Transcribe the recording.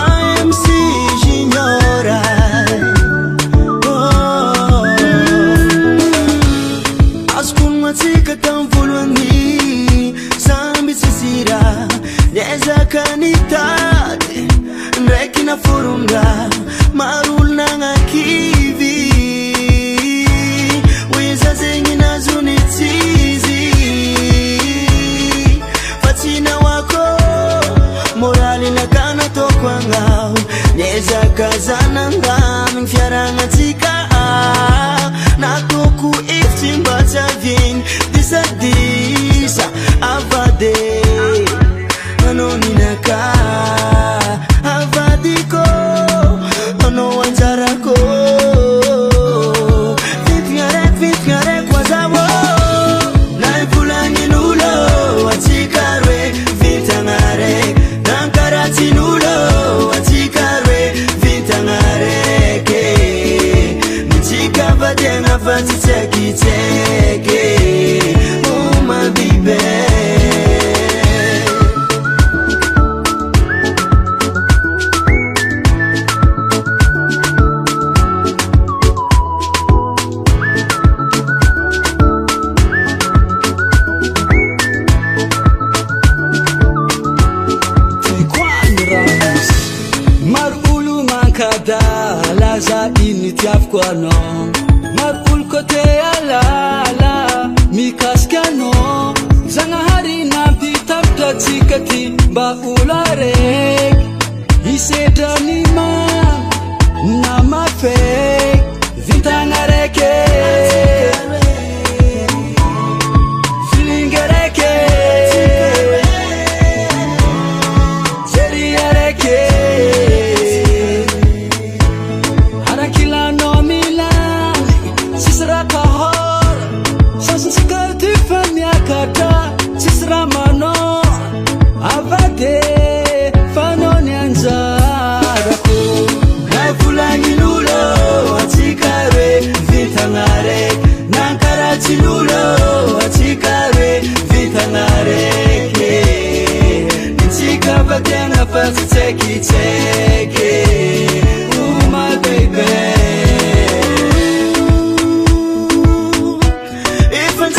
IMC Juniora. Azokony matsika tamy voalohany samby tsisira niezaka nitady ndraiky naforonga maro olo nagnakivy oeza zegny nazony tsizy fa tsy nawako moraly nakanatoko agnao niezaka zanangamy fiaragnatsika natoko ifitsy mba tsy avieny disadisa avade anao ninaka avadiko anao anjarako vitigna raiky wazavo naivolanin'olo atsika roe vitagna raiky nankaratsin'olo atsika roe vitagna raiky mitsika vadiagna fa tsy tsaikitsaky oh my baby. Laza ini tiafko anao marolo kote alala mikasika anao Zagnahary nampitapitra atsika ty mba olo araiky hisedrany mamy na mafaiky vitagna raiky filinga raiky jeria raiky Sisra mano avade fanoni anjarako naivolanin'olo atsika roe vitagna raiky nankaratsin'olo atsika roe vitagna raiky nitsika vadiagna fa tsy tsaikitsaky oh my baby. If I'm